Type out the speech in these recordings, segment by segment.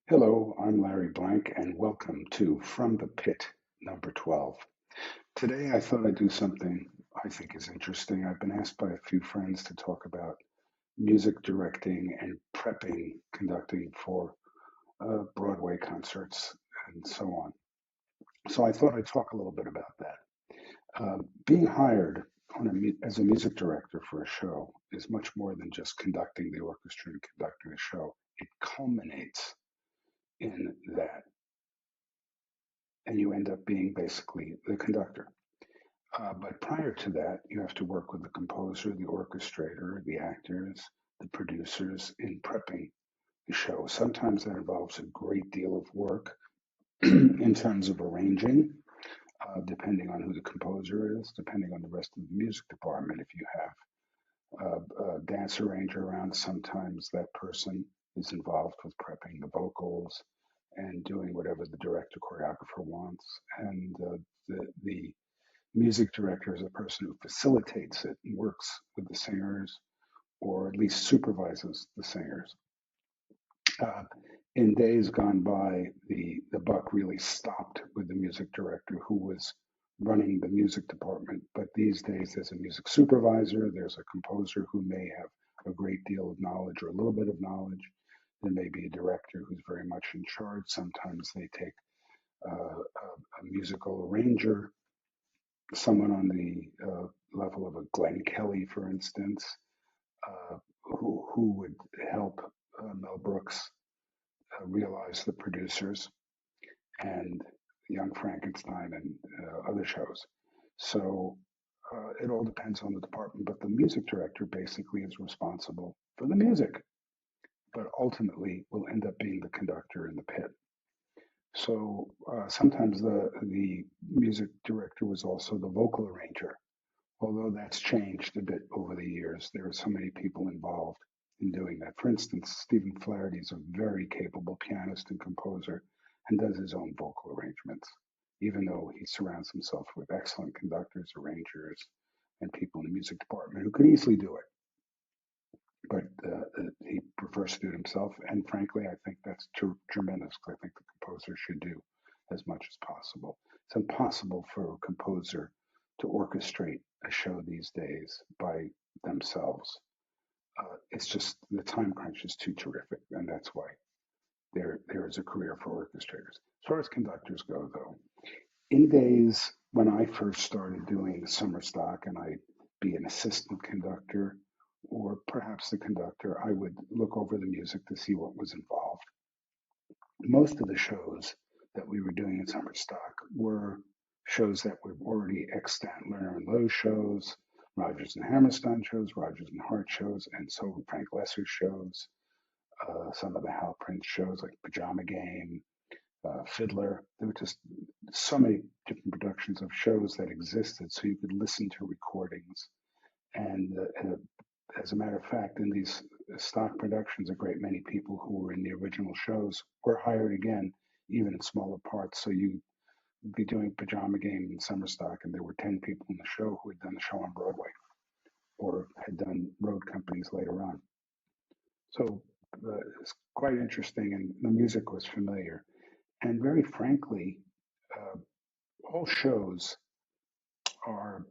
Hello, I'm Larry Blank, and welcome to From the Pit, number 12. Today, I thought I'd do something I think is interesting. I've been asked by a few friends to talk about music directing and prepping, conducting for Broadway concerts and so on. So I thought I'd talk a little bit about that. Being hired as a music director for a show is much more than just conducting the orchestra and conducting the show. It culminates in that and you end up being basically the conductor. But prior to that, you have to work with the composer, the orchestrator, the actors, the producers in prepping the show. Sometimes that involves a great deal of work in terms of arranging, depending on who the composer is, depending on the rest of the music department. If you have a dance arranger around, sometimes that person is involved with prepping the vocals and doing whatever the director choreographer wants. And the music director is a person who facilitates it and works with the singers or at least supervises the singers. Uh, in days gone by, the buck really stopped with the music director who was running the music department. But these days, there's a music supervisor, there's a composer who may have a great deal of knowledge or a little bit of knowledge. There may be a director who's very much in charge. Sometimes they take a musical arranger, someone on the level of a Glenn Kelly, for instance, who would help Mel Brooks realize the producers and Young Frankenstein and other shows. So it all depends on the department, but the music director basically is responsible for the music, but ultimately will end up being the conductor in the pit. So sometimes the music director was also the vocal arranger, although that's changed a bit over the years. There are so many people involved in doing that. For instance, Stephen Flaherty is a very capable pianist and composer and does his own vocal arrangements, even though he surrounds himself with excellent conductors, arrangers, and people in the music department who could easily do it. But he prefers to do it himself. And frankly, I think that's tremendous. I think the composer should do as much as possible. It's impossible for a composer to orchestrate a show these days by themselves. It's just the time crunch is too terrific, and that's why there is a career for orchestrators. As far as conductors go, though, in days when I first started doing summer stock and I'd be an assistant conductor or perhaps the conductor, I would look over the music to see what was involved. Most of the shows that we were doing in summer stock were shows that were already extant Lerner and Loewe shows, Rodgers and Hammerstein shows, Rodgers and Hart shows, and so Frank Lesser shows, some of the Hal Prince shows like Pajama Game, Fiddler. There were just so many different productions of shows that existed, so you could listen to recordings. And as a matter of fact, in these stock productions, a great many people who were in the original shows were hired again, even in smaller parts. So you would be doing Pajama Game in summer stock, and there were 10 people in the show who had done the show on Broadway or had done road companies later on. So it's quite interesting, and the music was familiar. And very frankly, uh, all shows are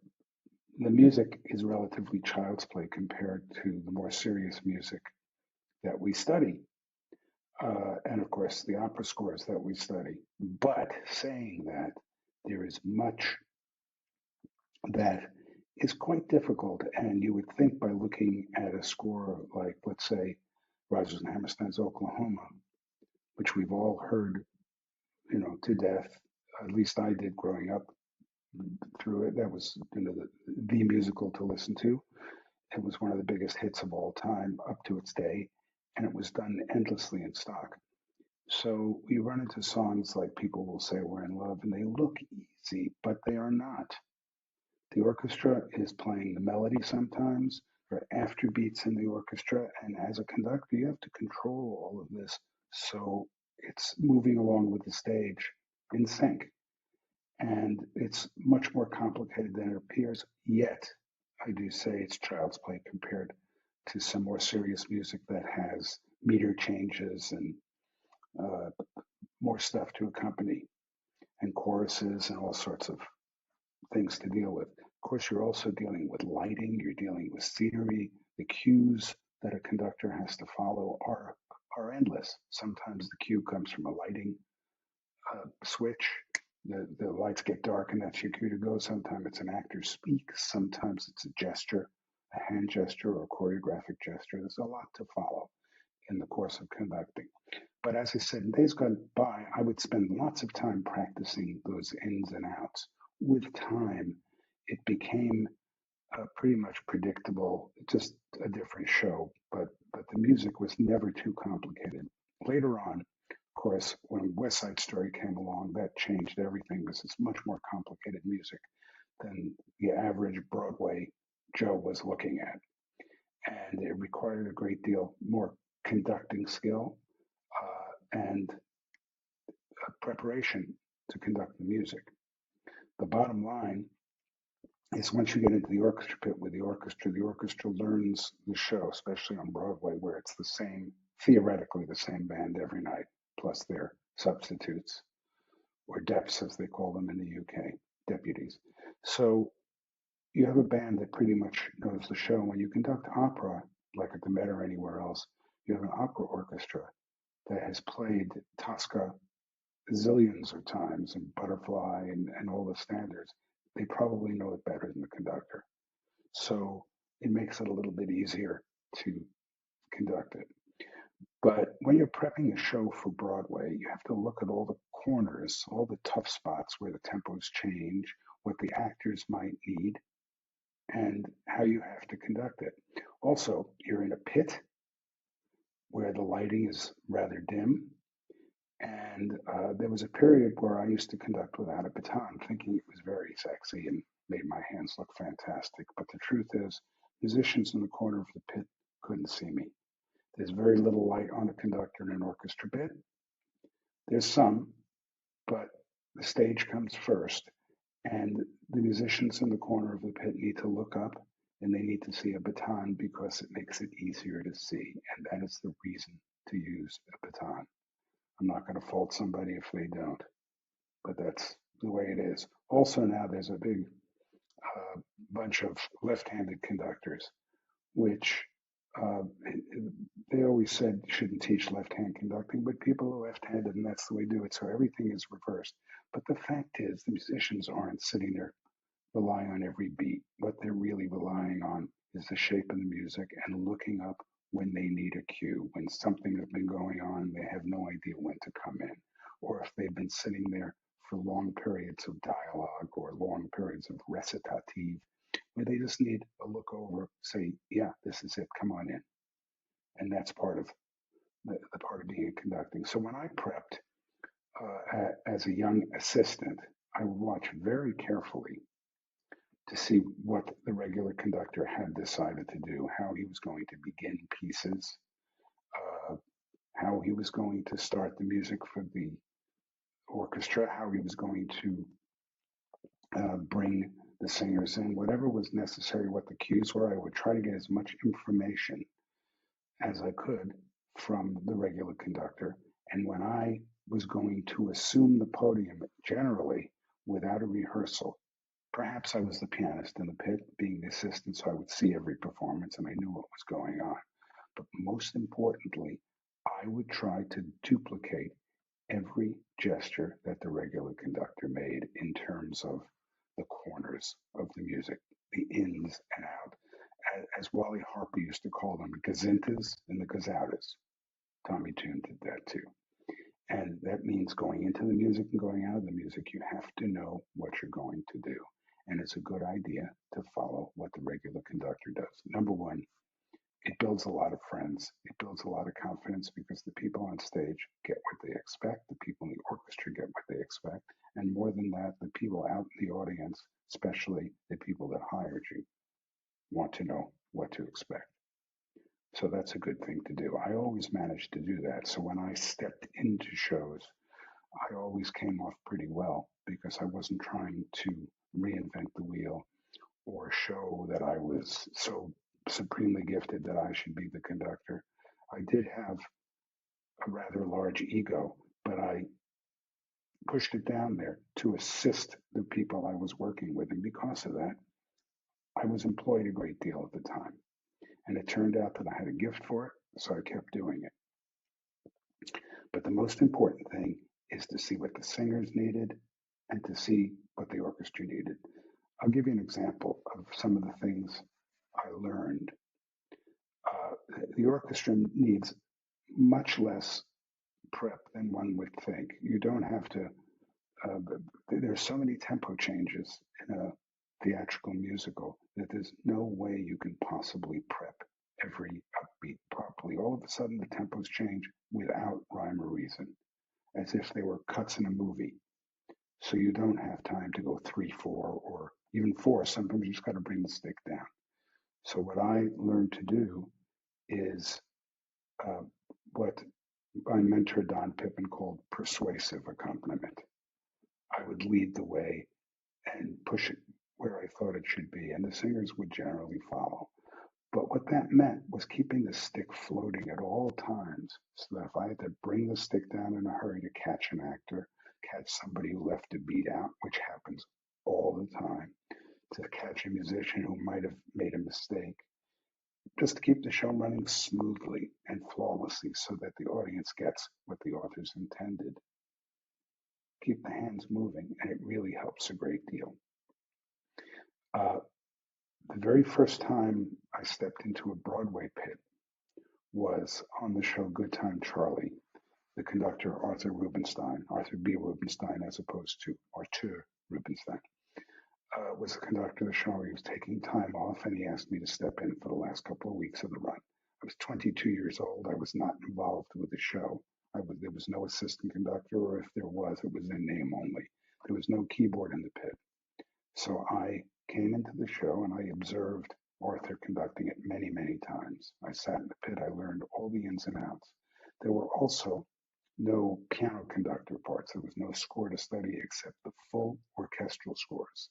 the music is relatively child's play compared to the more serious music that we study. And of course, the opera scores that we study. But saying that, there is much that is quite difficult. And you would think by looking at a score like, let's say, Rodgers and Hammerstein's Oklahoma, which we've all heard, to death. At least I did growing up through it. That was, the musical to listen to. It was one of the biggest hits of all time up to its day, and it was done endlessly in stock. So you run into songs like people will say we're in love, and they look easy, but they are not. The orchestra is playing the melody sometimes, or after beats in the orchestra, and as a conductor, you have to control all of this so it's moving along with the stage in sync. And it's much more complicated than it appears, yet I do say it's child's play compared to some more serious music that has meter changes and uh, more stuff to accompany, and choruses and all sorts of things to deal with. Of course, you're also dealing with lighting, you're dealing with scenery. The cues that a conductor has to follow are endless. Sometimes the cue comes from a lighting switch. The lights get dark and that's your cue to go. Sometimes it's an actor speaks. Sometimes it's a gesture, a hand gesture or a choreographic gesture. There's a lot to follow in the course of conducting. But as I said, in days gone by, I would spend lots of time practicing those ins and outs. With time, it became pretty much predictable, just a different show. But the music was never too complicated. Later on, of course, when West Side Story came along, that changed everything because it's much more complicated music than the average Broadway Joe was looking at, and it required a great deal more conducting skill and preparation to conduct the music. The bottom line is once you get into the orchestra pit with the orchestra learns the show, especially on Broadway, where it's the same, theoretically, the same band every night, plus their substitutes, or deps as they call them in the UK, deputies. So you have a band that pretty much knows the show. When you conduct opera, like at the Met or anywhere else, you have an opera orchestra that has played Tosca zillions of times and Butterfly and all the standards. They probably know it better than the conductor. So it makes it a little bit easier to conduct it. But when you're prepping a show for Broadway, you have to look at all the corners, all the tough spots where the tempos change, what the actors might need, and how you have to conduct it. Also, you're in a pit where the lighting is rather dim. And there was a period where I used to conduct without a baton, thinking it was very sexy and made my hands look fantastic. But the truth is, musicians in the corner of the pit couldn't see me. There's very little light on a conductor in an orchestra pit. There's some, but the stage comes first, and the musicians in the corner of the pit need to look up and they need to see a baton because it makes it easier to see. And that is the reason to use a baton. I'm not going to fault somebody if they don't, but that's the way it is. Also, now there's a big bunch of left handed conductors, which uh, they always said shouldn't teach left hand conducting, but people are left handed and that's the way they do it. So everything is reversed. But the fact is, the musicians aren't sitting there relying on every beat. What they're really relying on is the shape of the music and looking up when they need a cue. When something has been going on, they have no idea when to come in. Or if they've been sitting there for long periods of dialogue or long periods of recitative, where they just need a look over, say, yeah, this is it, come on in. And that's part of the part of being a conducting. So when I prepped as a young assistant, I would watch very carefully to see what the regular conductor had decided to do, how he was going to begin pieces, uh, how he was going to start the music for the orchestra, how he was going to bring the singers in, whatever was necessary, what the cues were. I would try to get as much information as I could from the regular conductor. And when I was going to assume the podium, generally without a rehearsal, perhaps I was the pianist in the pit, being the assistant, so I would see every performance and I knew what was going on. But most importantly, I would try to duplicate every gesture that the regular conductor made in terms of the corners of the music, the ins and out. As Wally Harper used to call them, gazintas and the gazoutas. Tommy Tune did that too. And that means going into the music and going out of the music, you have to know what you're going to do. And it's a good idea to follow what the regular conductor does. Number one, it builds a lot of friends. It builds a lot of confidence because the people on stage get what they expect. The people in the orchestra get what they expect. And more than that, the people out in the audience, especially the people that hired you, want to know what to expect. So that's a good thing to do. I always managed to do that. So when I stepped into shows, I always came off pretty well because I wasn't trying to reinvent the wheel or show that I was so supremely gifted that I should be the conductor. I did have a rather large ego, but I pushed it down there to assist the people I was working with. And because of that, I was employed a great deal at the time. And it turned out that I had a gift for it, so I kept doing it. But the most important thing is to see what the singers needed and to see what the orchestra needed. I'll give you an example of some of the things I learned. The orchestra needs much less prep than one would think. You don't have to, uh, there's so many tempo changes in a theatrical musical that there's no way you can possibly prep every upbeat properly. All of a sudden, the tempos change without rhyme or reason, as if they were cuts in a movie. So you don't have time to go 3/4 or even four. Sometimes you just got to bring the stick down. So what I learned to do is uh, what my mentor Don Pippin called persuasive accompaniment. I would lead the way and push it where I thought it should be, and the singers would generally follow. But what that meant was keeping the stick floating at all times, so that if I had to bring the stick down in a hurry to catch an actor, catch somebody who left a beat out, which happens all the time, to catch a musician who might have made a mistake, just to keep the show running smoothly and flawlessly so that the audience gets what the authors intended. Keep the hands moving, and it really helps a great deal. Uh, the very first time I stepped into a Broadway pit was on the show Good Time Charlie. The conductor, Arthur Rubinstein, Arthur B. Rubinstein, as opposed to Artur Rubinstein, was the conductor of the show. He was taking time off, and he asked me to step in for the last couple of weeks of the run. I was 22 years old. I was not involved with the show. There was no assistant conductor, or if there was, it was in name only. There was no keyboard in the pit. So I came into the show and I observed Arthur conducting it many, many times. I sat in the pit. I learned all the ins and outs. There were also no piano conductor parts. There was no score to study except the full orchestral scores.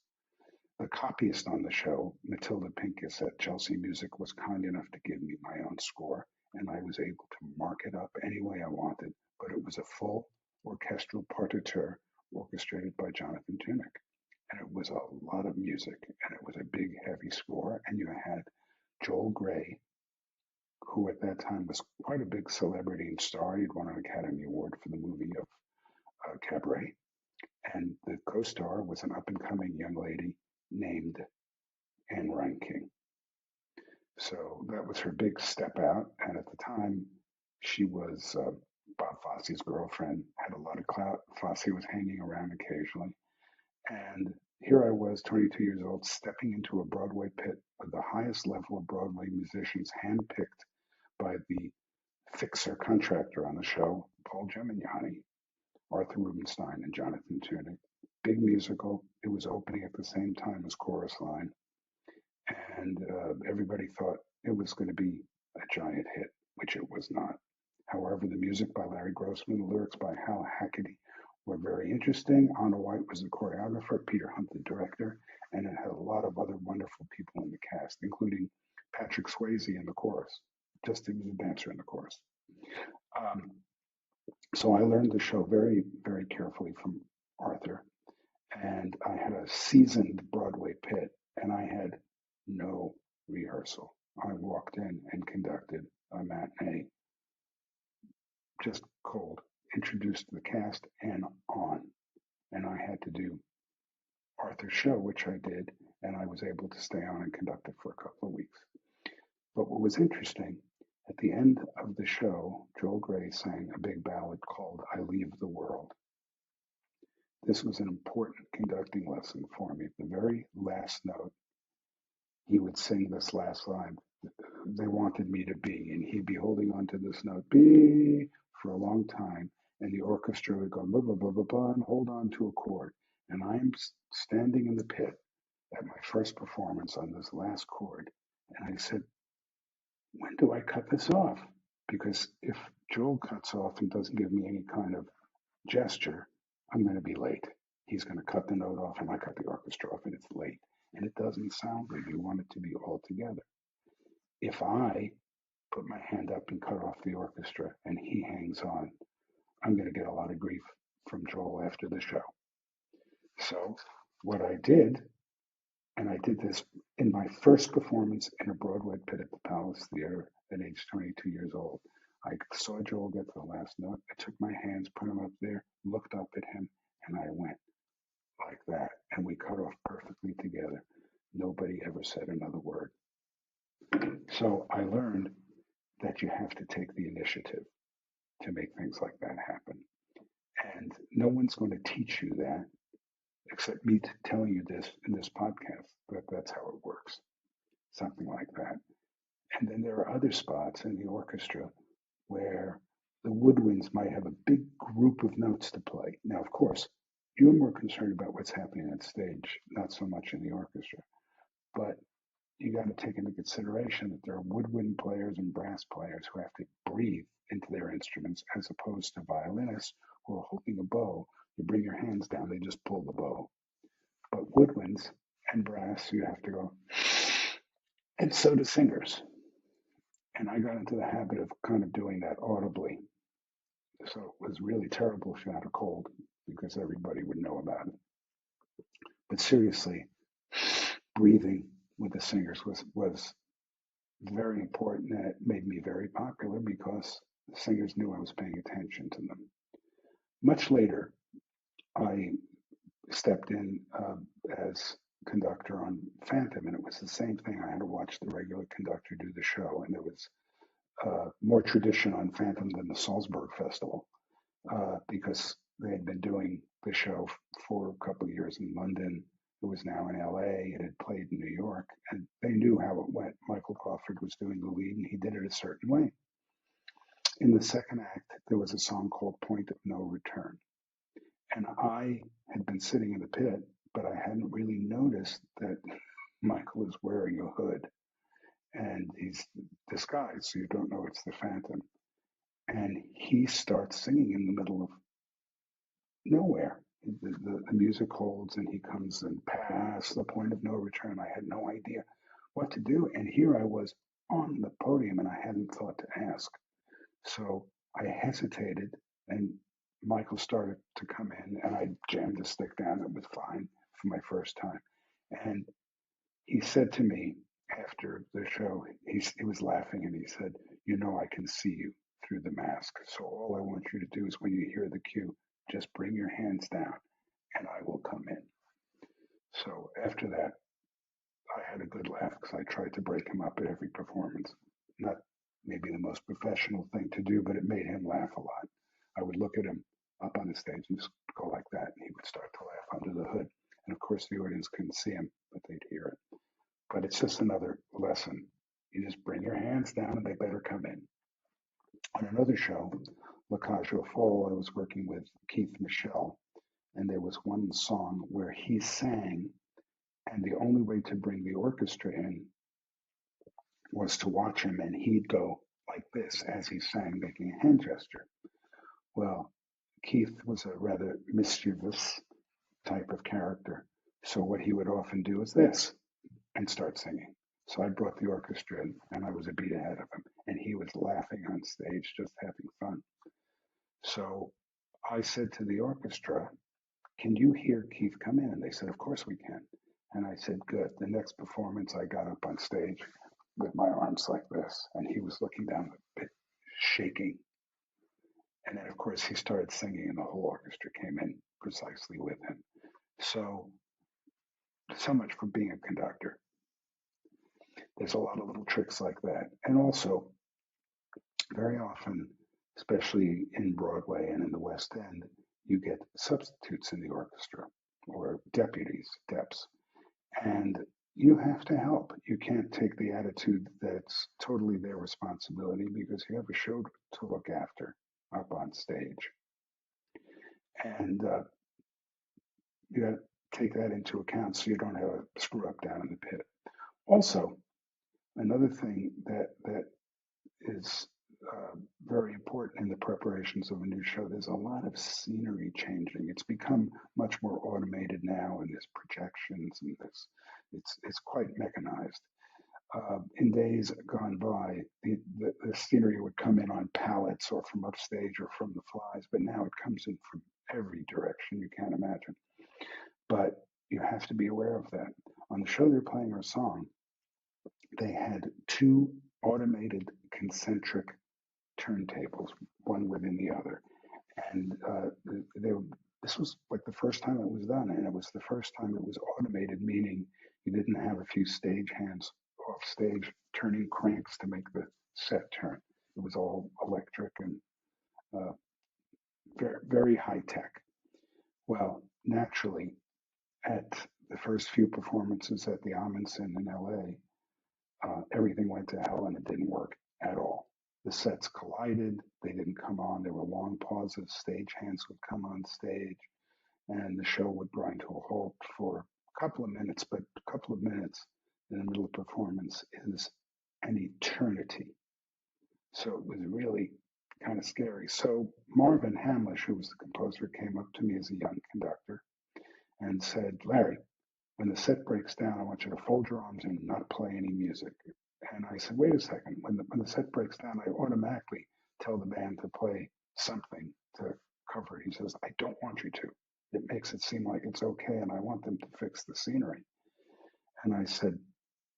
The copyist on the show, Matilda Pincus at Chelsea Music, was kind enough to give me my own score, and I was able to mark it up any way I wanted. But it was a full orchestral partiture orchestrated by Jonathan Tunick. And it was a lot of music, and it was a big, heavy score. And you had Joel Grey, who at that time was quite a big celebrity and star. He'd won an Academy Award for the movie of Cabaret. And the co star was an up and coming young lady named Anne Reinking. So that was her big step out. And at the time, she was Bob Fosse's girlfriend, had a lot of clout. Fosse was hanging around occasionally. And here I was, 22 years old, stepping into a Broadway pit with the highest level of Broadway musicians handpicked by the fixer contractor on the show, Paul Gemignani, Arthur Rubinstein, and Jonathan Tunick. Big musical. It was opening at the same time as Chorus Line. And everybody thought it was going to be a giant hit, which it was not. However, the music by Larry Grossman, the lyrics by Hal Hackedy were very interesting. Anna White was the choreographer, Peter Hunt the director, and it had a lot of other wonderful people in the cast, including Patrick Swayze in the chorus. Just he was a dancer in the chorus. Um, so I learned the show very, very carefully from Arthur, and I had a seasoned Broadway pit, and I had no rehearsal. I walked in and conducted a matinee, just cold, introduced the cast and on. And I had to do Arthur's show, which I did, and I was able to stay on and conduct it for a couple of weeks. But what was interesting, at the end of the show, Joel Grey sang a big ballad called I Leave the World. This was an important conducting lesson for me. The very last note, he would sing this last line. They wanted me to be, and he'd be holding on to this note, be, for a long time, and the orchestra would go blah, blah, blah, blah, blah, and hold on to a chord. And I'm standing in the pit at my first performance on this last chord, and I said, when do I cut this off? Because if Joel cuts off and doesn't give me any kind of gesture, I'm going to be late. He's going to cut the note off, and I cut the orchestra off, and it's late. And it doesn't sound good. You want it to be all together. If I put my hand up and cut off the orchestra, and he hangs on. I'm going to get a lot of grief from Joel after the show. So what I did, and I did this in my first performance in a Broadway pit at the Palace Theater at age 22 years old. I saw Joel get to the last note. I took my hands, put them up there, looked up at him, and I went like that. And we cut off perfectly together. Nobody ever said another word. So I learned that you have to take the initiative to make things like that happen. And no one's going to teach you that except me telling you this in this podcast, that that's how it works, something like that. And then there are other spots in the orchestra where the woodwinds might have a big group of notes to play. Now, of course, you're more concerned about what's happening on stage, not so much in the orchestra. But you got to take into consideration that there are woodwind players and brass players who have to breathe into their instruments as opposed to violinists who are holding a bow. You bring your hands down, they just pull the bow. But woodwinds and brass, you have to go, and so do singers. And I got into the habit of kind of doing that audibly. So it was really terrible if you had a cold because everybody would know about it. But seriously, breathing with the singers was very important, and it made me very popular because the singers knew I was paying attention to them. Much later, I stepped in as conductor on Phantom, and it was the same thing. I had to watch the regular conductor do the show, and there was more tradition on Phantom than the Salzburg Festival because they had been doing the show for a couple of years in London. It was now in LA. It had played in New York, and they knew how it went. Michael Crawford was doing the lead, and he did it a certain way. In the second act, there was a song called Point of No Return. And I had been sitting in the pit, but I hadn't really noticed that Michael is wearing a hood and he's disguised, so you don't know it's the Phantom. And he starts singing in the middle of nowhere. The music holds and he comes and past the point of no return. I had no idea what to do. And here I was on the podium and I hadn't thought to ask. So I hesitated and Michael started to come in and I jammed the stick down. It was fine for my first time. And he said to me after the show, he was laughing and he said, "You know, I can see you through the mask. So all I want you to do is when you hear the cue, just bring your hands down and I will come in." So after that, I had a good laugh because I tried to break him up at every performance. Not maybe the most professional thing to do, but it made him laugh a lot. I would look at him up on the stage and just go like that, and he would start to laugh under the hood. And of course, the audience couldn't see him, but they'd hear it. But it's just another lesson. You just bring your hands down and they better come in. On another show, La Cage aux Folles, I was working with Keith Michel, and there was one song where he sang, and the only way to bring the orchestra in was to watch him, and he'd go like this as he sang, making a hand gesture. Well, Keith was a rather mischievous type of character. So what he would often do is this and start singing. So I brought the orchestra in and I was a beat ahead of him and he was laughing on stage, just having fun. So I said to the orchestra, "Can you hear Keith come in?" And they said, "Of course we can." And I said, "Good." The next performance, I got up on stage with my arms like this and he was looking down the pit, shaking. And then, of course, he started singing and the whole orchestra came in precisely with him. So, so much for being a conductor. There's a lot of little tricks like that. And also, very often, especially in Broadway and in the West End, you get substitutes in the orchestra or deputies, deps, and you have to help. You can't take the attitude that it's totally their responsibility because you have a show to look after up on stage. And you got to take that into account so you don't have a screw up down in the pit. Also, another thing that is very important in the preparations of a new show. There's a lot of scenery changing. It's become much more automated now, and there's projections, and it's quite mechanized. In days gone by, the scenery would come in on pallets or from upstage or from the flies, but now it comes in from every direction you can't imagine. But you have to be aware of that. On the show they're playing our song, they had two automated concentric turntables, one within the other. And they, this was like the first time it was done, and it was the first time it was automated, meaning you didn't have a few stage hands off stage turning cranks to make the set turn. It was all electric and uh, very, very high tech. Well, naturally, at the first few performances at the Amundsen in LA, everything went to hell and it didn't work at all. The sets collided, they didn't come on, there were long pauses, stage hands would come on stage, and the show would grind to a halt for a couple of minutes, but a couple of minutes in the middle of performance is an eternity. So it was really kind of scary. So Marvin Hamlish, who was the composer, came up to me as a young conductor and said, Larry, when the set breaks down, I want you to fold your arms and not play any music. And I said, wait a second. When the set breaks down, I automatically tell the band to play something to cover it. He says, I don't want you to. It makes it seem like it's okay, and I want them to fix the scenery. And I said,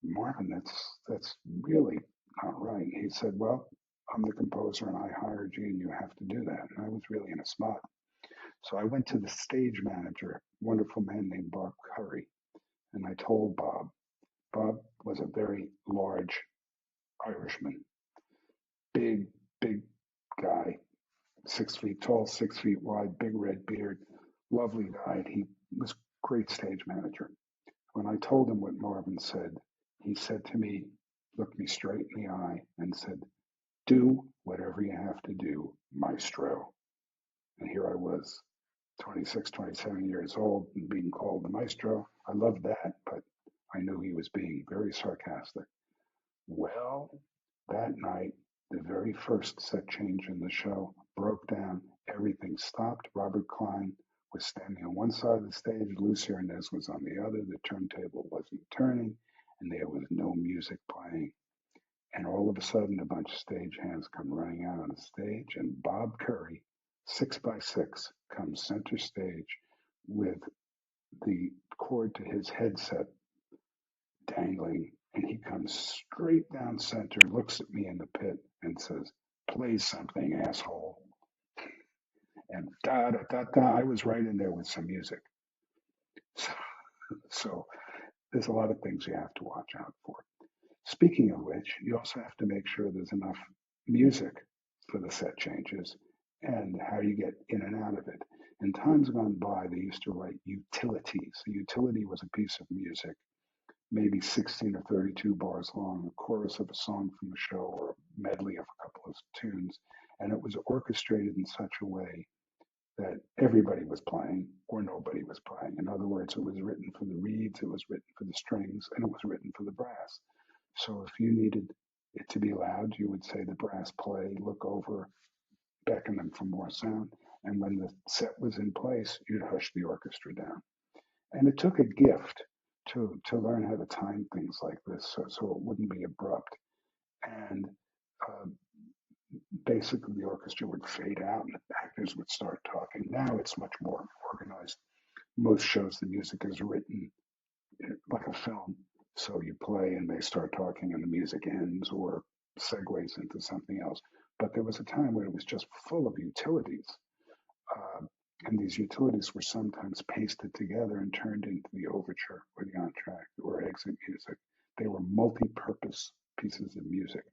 Marvin, that's really not right. He said, well, I'm the composer and I hired you and you have to do that. And I was really in a spot. So I went to the stage manager, a wonderful man named Bob Curry, and I told Bob. Bob was a very large Irishman, big, big guy, 6 feet tall, 6 feet wide, big red beard, lovely guy. He was a great stage manager. When I told him what Marvin said, he said to me, looked me straight in the eye and said, do whatever you have to do, maestro. And here I was, 26, 27 years old and being called the maestro. I loved that, but I knew he was being very sarcastic. Well, that night, the very first set change in the show broke down. Everything stopped. Robert Klein was standing on one side of the stage. Lucy Arnaz was on the other. The turntable wasn't turning, and there was no music playing. And all of a sudden, a bunch of stage hands come running out on the stage, and Bob Curry, 6 by 6, comes center stage with the cord to his headset dangling, and he comes straight down center, looks at me in the pit, and says, play something, asshole. And da da da da. I was right in there with some music. So, so there's a lot of things you have to watch out for. Speaking of which, you also have to make sure there's enough music for the set changes and how you get in and out of it. In times gone by, they used to write utilities. A utility was a piece of music, maybe 16 or 32 bars long, a chorus of a song from a show or a medley of a couple of tunes. And it was orchestrated in such a way that everybody was playing or nobody was playing. In other words, it was written for the reeds, it was written for the strings, and it was written for the brass. So if you needed it to be loud, you would say the brass play, look over, beckon them for more sound. And when the set was in place, you'd hush the orchestra down. And it took a gift to learn how to time things like this so it wouldn't be abrupt. And uh, basically, the orchestra would fade out and the actors would start talking. Now it's much more organized. Most shows, the music is written like a film. So you play and they start talking and the music ends or segues into something else. But there was a time when it was just full of utilities. Uh, and these utilities were sometimes pasted together and turned into the overture or the entr'acte or exit music. They were multi-purpose pieces of music.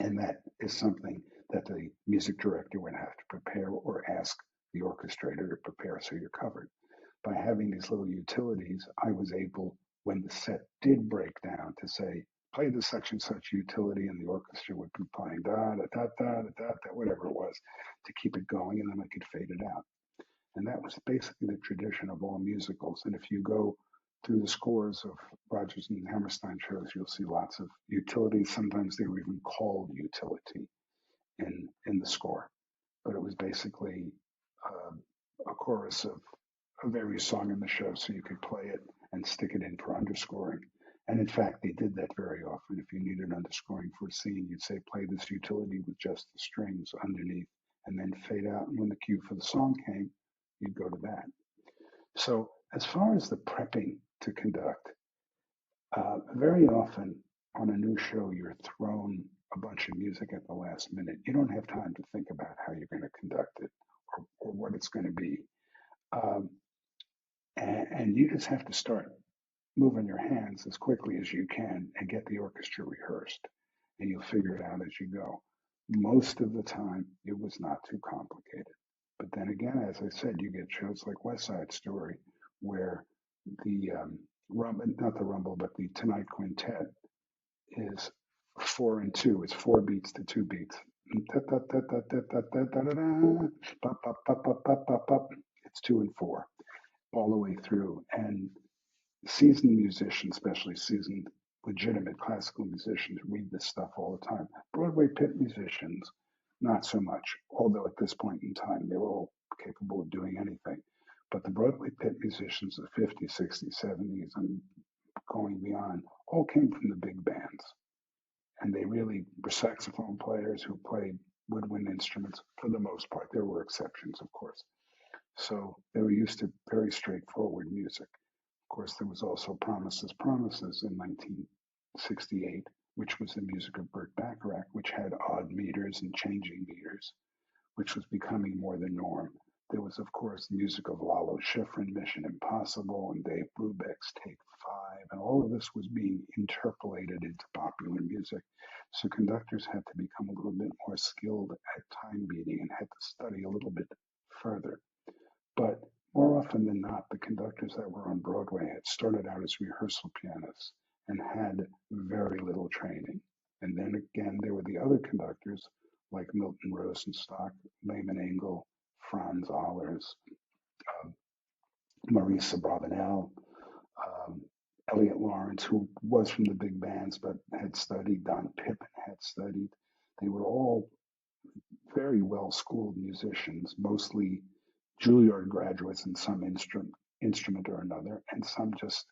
And that is something that the music director would have to prepare or ask the orchestrator to prepare so you're covered. By having these little utilities, I was able, when the set did break down, to say, play the such and such utility, and the orchestra would be playing da da da da da da, whatever it was, to keep it going, and then I could fade it out. And that was basically the tradition of all musicals. And if you go through the scores of Rodgers and Hammerstein shows, you'll see lots of utilities. Sometimes they were even called utility in the score, but it was basically a chorus of various song in the show, so you could play it and stick it in for underscoring. And in fact, they did that very often. If you needed underscoring for a scene, you'd say, play this utility with just the strings underneath and then fade out. And when the cue for the song came, you'd go to that. So, as far as the prepping to conduct, very often on a new show, you're thrown a bunch of music at the last minute. You don't have time to think about how you're going to conduct it or what it's going to be. Um, and you just have to start moving your hands as quickly as you can and get the orchestra rehearsed, and you'll figure it out as you go. Most of the time, it was not too complicated. But then again, as I said, you get shows like West Side Story, where the Rumble, not the Rumble, but the Tonight Quintet is 4 and 2. It's 4 beats to 2 beats. It's 2 and 4 all the way through. And seasoned musicians, especially seasoned legitimate classical musicians, read this stuff all the time. Broadway pit musicians, not so much, although at this point in time they were all capable of doing anything. But the Broadway pit musicians of the 50s, 60s, 70s, and going beyond all came from the big bands. And they really were saxophone players who played woodwind instruments for the most part. There were exceptions, of course. So they were used to very straightforward music. Of course, there was also Promises, Promises in 1968, which was the music of Burt Bacharach, which had odd meters and changing meters, which was becoming more the norm. There was, of course, the music of Lalo Schifrin, Mission Impossible, and Dave Brubeck's Take Five, and all of this was being interpolated into popular music. So conductors had to become a little bit more skilled at time beating and had to study a little bit further. But more often than not, the conductors that were on Broadway had started out as rehearsal pianists and had very little training. And then again, there were the other conductors like Milton Rosenstock, Lehman Engel, Franz Ahlers, um, Maurice Abravanel, um, Elliot Lawrence, who was from the big bands but had studied, Don Pippen had studied. They were all very well schooled musicians, mostly Juilliard graduates in some instrument or another, and some just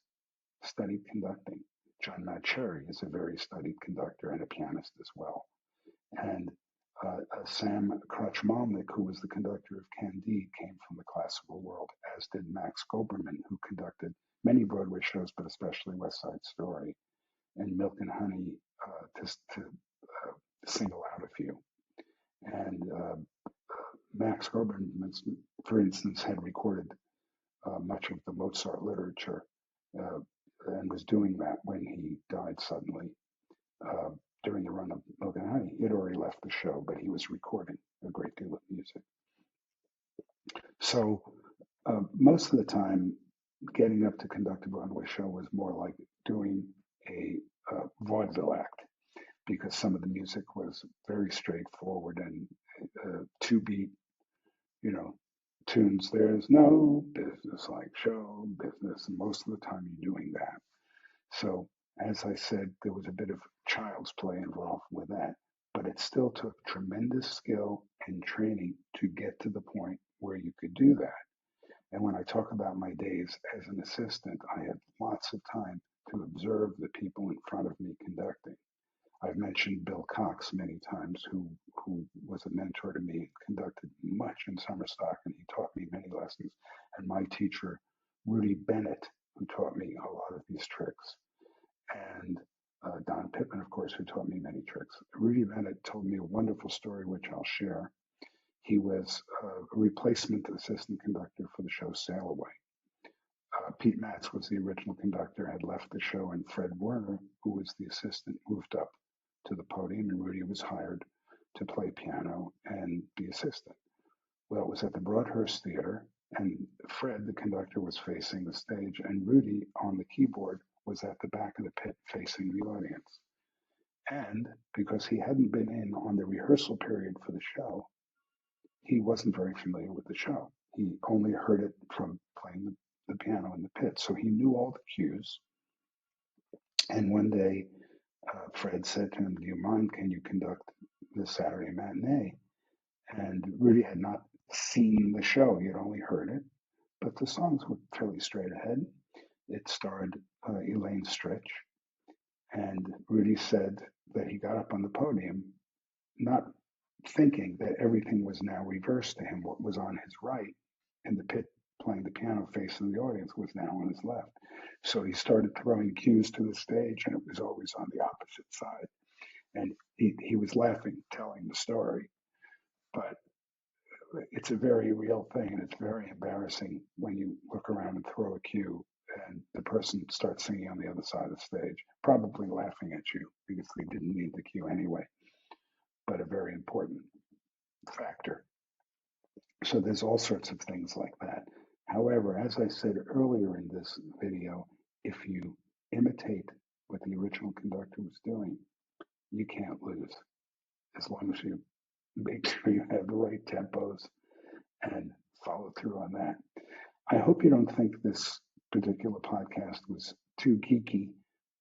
studied conducting. John Mauceri is a very studied conductor and a pianist as well. And Sam Krachmalnik, who was the conductor of Candide, came from the classical world, as did Max Goberman, who conducted many Broadway shows, but especially West Side Story and Milk and Honey, to single out a few. And Max Goberman, for instance, had recorded much of the Mozart literature uh, and was doing that when he died suddenly uh, during the run of Milk and Honey. He had already left the show, but he was recording a great deal of music. So most of the time, getting up to conduct a Broadway show was more like doing a vaudeville act because some of the music was very straightforward and two beat, you know, tunes. There's no business like show business, and most of the time you're doing that. So, as I said, there was a bit of child's play involved with that, but it still took tremendous skill and training to get to the point where you could do that. And when I talk about my days as an assistant, I had lots of time to observe the people in front of me conducting. I've mentioned Bill Cox many times, who was a mentor to me, conducted much in summer stock, and he taught me many lessons. And my teacher, Rudy Bennett, who taught me a lot of these tricks, and Don Pippen, of course, who taught me many tricks. Rudy Bennett told me a wonderful story, which I'll share. He was a replacement assistant conductor for the show Sail Away. Pete Matz was the original conductor, had left the show, and Fred Werner, who was the assistant, moved up to the podium, and Rudy was hired to play piano and be assistant. Well, it was at the Broadhurst Theater, and Fred, the conductor, was facing the stage, and Rudy on the keyboard was at the back of the pit facing the audience. And because he hadn't been in on the rehearsal period for the show, he wasn't very familiar with the show. He only heard it from playing the piano in the pit. So he knew all the cues. And one day, Fred said to him, "Do you mind? Can you conduct the Saturday matinee?" And Rudy had not seen the show, he had only heard it. But the songs were fairly straight ahead. It starred Elaine Stritch, And Rudy said that he got up on the podium, not thinking that everything was now reversed to him. What was on his right in the pit playing the piano facing the audience was now on his left. So he started throwing cues to the stage, and it was always on the opposite side. And he was laughing, telling the story. But it's a very real thing, and it's very embarrassing when you look around and throw a cue and the person starts singing on the other side of the stage, probably laughing at you because they didn't need the cue anyway, but a very important factor. So there's all sorts of things like that. However, as I said earlier in this video, if you imitate what the original conductor was doing, you can't lose as long as you make sure you have the right tempos and follow through on that. I hope you don't think this particular podcast was too geeky,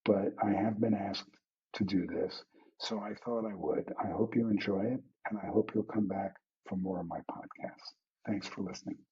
but I have been asked to do this, so I thought I would. I hope you enjoy it, and I hope you'll come back for more of my podcasts. Thanks for listening.